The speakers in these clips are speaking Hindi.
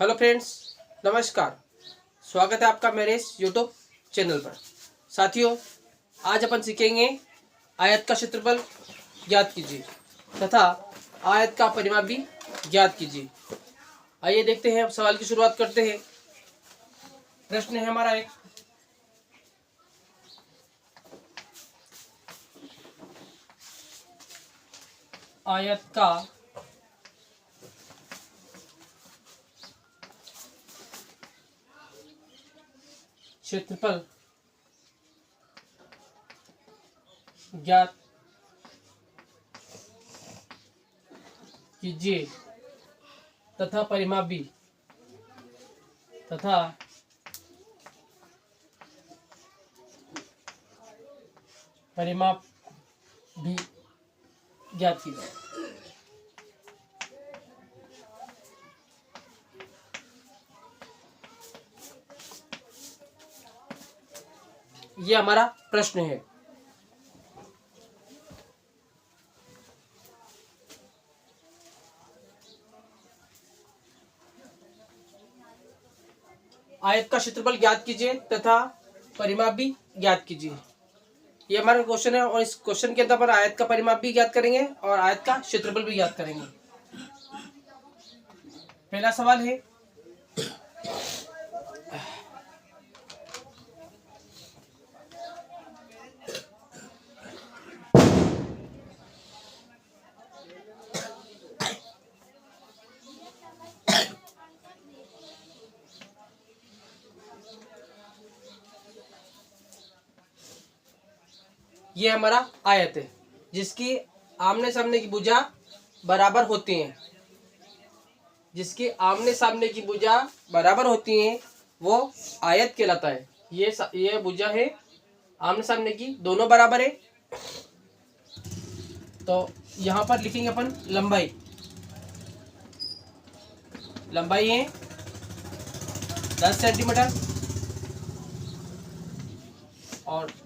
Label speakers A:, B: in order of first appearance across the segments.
A: हेलो फ्रेंड्स, नमस्कार। स्वागत है आपका मेरे इस यूट्यूब चैनल पर। साथियों, आज अपन सीखेंगे आयत का क्षेत्रफल ज्ञात कीजिए तथा आयत का परिमाप भी ज्ञात कीजिए। आइए देखते हैं, अब सवाल की शुरुआत करते हैं। प्रश्न है हमारा एक, आयत का क्षेत्रफल ज्ञात कीजिए तथा परिमाप भी ज्ञात कीजिए। ये हमारा प्रश्न है। आयत का क्षेत्रफल ज्ञात कीजिए तथा परिमाप भी ज्ञात कीजिए। ये हमारा क्वेश्चन है और इस क्वेश्चन के अंदर पर आयत का परिमाप भी ज्ञात करेंगे और आयत का क्षेत्रफल भी ज्ञात करेंगे। पहला सवाल है, ये हमारा आयत है जिसकी आमने सामने की भुजा बराबर होती हैं। जिसकी आमने सामने की भुजा बराबर होती हैं वो आयत कहलाता है। ये भुजा है आमने सामने की, दोनों बराबर है। तो यहाँ पर लिखेंगे अपन लंबाई। लंबाई है 10 सेंटीमीटर और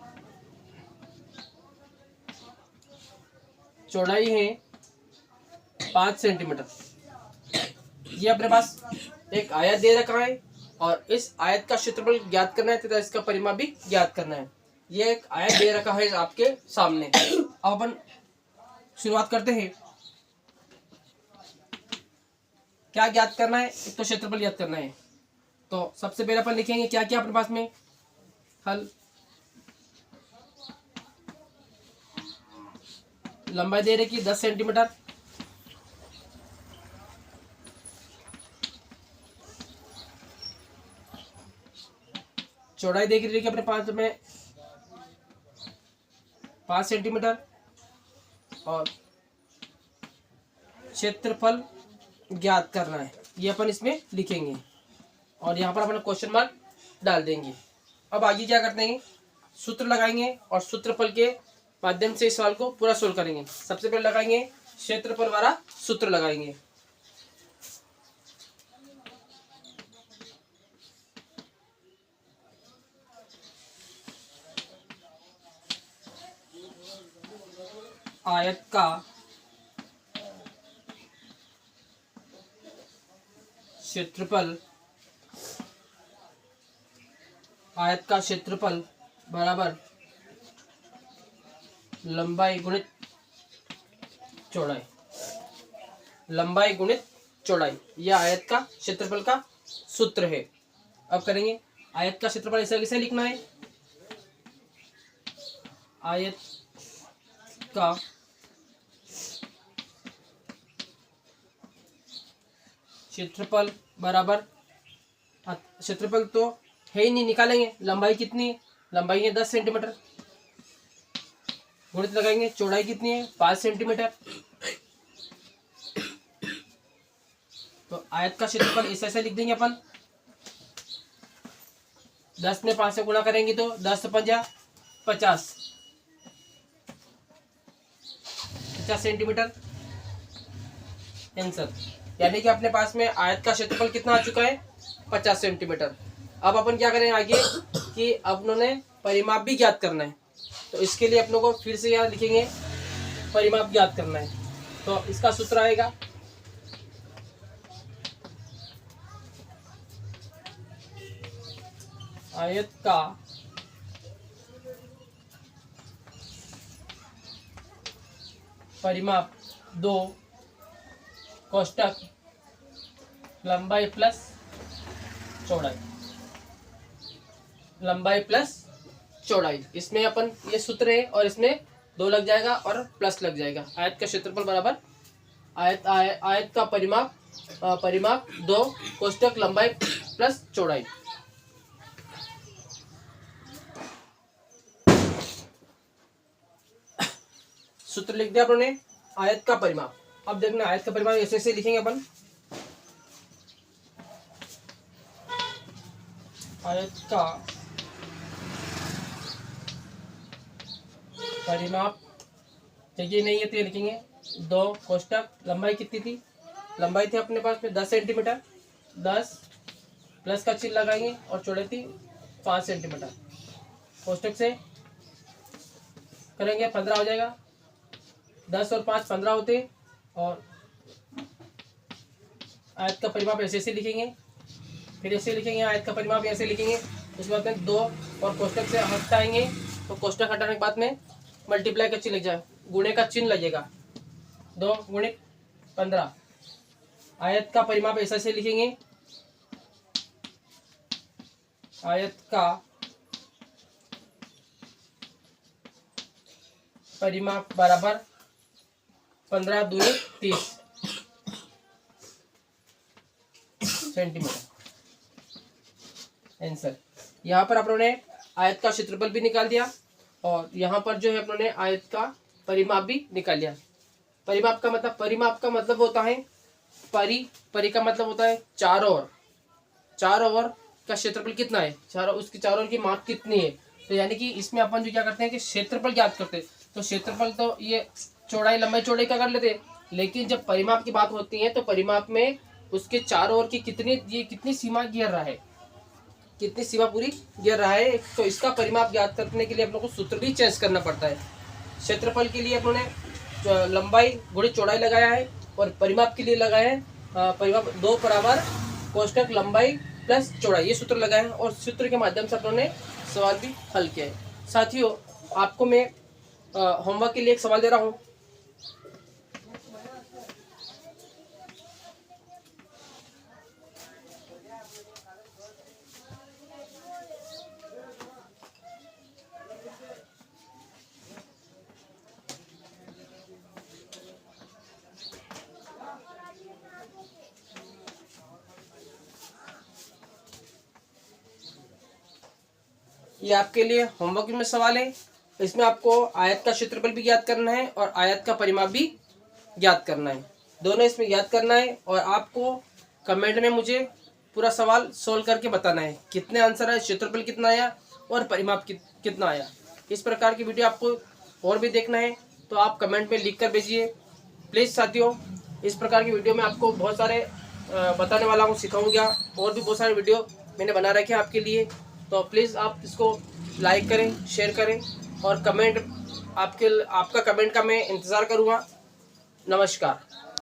A: चौड़ाई है 5 सेंटीमीटर। ये अपने पास एक आयत दे रखा है और इस आयत का क्षेत्रफल ज्ञात करना है तथा इसका परिमाप भी ज्ञात करना है। ये एक आयत दे रखा है आपके सामने। अब अपन शुरुआत करते हैं। क्या ज्ञात करना है? एक तो क्षेत्रफल ज्ञात करना है। तो सबसे पहले अपन लिखेंगे क्या क्या अपने पास में हल। लंबाई दे रखी 10 सेंटीमीटर, चौड़ाई देख रही है अपने पास में 5 सेंटीमीटर और क्षेत्रफल ज्ञात करना है। ये अपन इसमें लिखेंगे और यहाँ पर अपन क्वेश्चन मार्क डाल देंगे। अब आगे क्या करते हैं, सूत्र लगाएंगे और सूत्रफल के माध्यम से इस सवाल को पूरा सोल्व करेंगे। सबसे पहले लगाएंगे क्षेत्रफल वाला सूत्र लगाएंगे। आयत का क्षेत्रफल बराबर लंबाई गुणित चौड़ाई। लंबाई गुणित चौड़ाई, यह आयत का क्षेत्रफल का सूत्र है। अब करेंगे आयत का क्षेत्रफल ऐसा कैसे लिखना है। आयत का क्षेत्रफल बराबर, क्षेत्रफल तो है ही नहीं, निकालेंगे लंबाई कितनी है। लंबाई है 10 सेंटीमीटर, गुणित लगाएंगे चौड़ाई कितनी है 5 सेंटीमीटर। तो आयत का क्षेत्रफल ऐसे लिख देंगे अपन। 10 में 5 से गुणा करेंगे तो 10 पंजा 50 सेंटीमीटर आंसर। यानी कि अपने पास में आयत का क्षेत्रफल कितना आ चुका है 50 सेंटीमीटर। अब अपन क्या करें आगे कि अपनों ने परिमाप भी ज्ञात करना है। तो इसके लिए अपनों को फिर से यहाँ लिखेंगे परिमाप ज्ञात करना है। तो इसका सूत्र आएगा आयत का परिमाप 2 कोष्टक लंबाई प्लस चौड़ाई, लंबाई प्लस चौड़ाई। इसमें अपन ये सूत्र है और इसमें 2 लग जाएगा और प्लस लग जाएगा। आयत का क्षेत्रफल बराबर आयत का परिमाप 2 कोष्टक लंबाई प्लस चौड़ाई। सूत्र लिख दिया अपने आयत का परिमाप। अब देखना आयत का परिमाप ऐसे ऐसे लिखेंगे अपन। आयत का परिमाप जगह नहीं है तो ये लिखेंगे 2 कोष्टक लंबाई कितनी थी, लंबाई थी अपने पास में 10 सेंटीमीटर, 10 प्लस का चिन्ह लगाएंगे और चौड़ाई थी 5 सेंटीमीटर। कोष्टक से करेंगे 15 हो जाएगा, 10 और 5 15 होते। और आयत का परिमाप ऐसे ऐसे लिखेंगे, फिर ऐसे लिखेंगे आयत का परिमाप ऐसे लिखेंगे। उसके बाद में 2 और कोष्टक से हटाएंगे तो कोष्टक हटाने के बाद में मल्टीप्लाई का चिन्ह लग जाए, गुणे का चिन्ह लगेगा, 2 गुणित 15। आयत का परिमाप ऐसा से लिखेंगे, आयत का परिमाप बराबर 15 दूनी 30 सेंटीमीटर। आंसर यहाँ पर अपनों ने आयत का क्षेत्रफल भी निकाल दिया और यहाँ पर जो है अपनों ने आयत का परिमाप भी निकाल लिया। परिमाप का मतलब होता है परि का मतलब होता है चारों ओर का क्षेत्रफल कितना है, उसकी चारों ओर की माप कितनी है। तो यानी कि इसमें अपन जो क्या करते हैं कि क्षेत्रफल ज्ञात करते हैं। तो क्षेत्रफल तो ये चौड़ाई लंबाई चौड़ाई का कर लेते हैं, लेकिन जब परिमाप की बात होती है तो परिमाप में उसके चारों ओर की कितनी सीमा घेर रहा है, कितनी सीमा पूरी घेर रहा है। तो इसका परिमाप ज्ञात करने के लिए अपनों को सूत्र भी चेंज करना पड़ता है। क्षेत्रफल के लिए अपनों ने लंबाई गुणित चौड़ाई लगाया है और परिमाप के लिए लगाया है परिमाप 2 बराबर कोष्टक लंबाई प्लस चौड़ाई, ये सूत्र लगाया है और सूत्र के माध्यम से अपनों ने सवाल भी हल किया है। साथियों, आपको मैं होमवर्क के लिए एक सवाल दे रहा हूँ। ये आपके लिए होमवर्क में सवाल है। इसमें आपको आयत का क्षेत्रफल भी ज्ञात करना है और आयत का परिमाप भी ज्ञात करना है, दोनों इसमें ज्ञात करना है। और आपको कमेंट में मुझे पूरा सवाल सोल्व करके बताना है कितने आंसर आए, क्षेत्रफल कितना आया और परिमाप कितना आया। इस प्रकार की वीडियो आपको और भी देखना है तो आप कमेंट में लिख कर भेजिए प्लीज़। साथियों, इस प्रकार की वीडियो में आपको बहुत सारे बताने वाला हूँ, सिखाऊंगा। और भी बहुत सारे वीडियो मैंने बना रखे हैं आपके लिए, तो प्लीज़ आप इसको लाइक करें, शेयर करें और कमेंट आपका कमेंट का मैं इंतज़ार करूँगा। नमस्कार।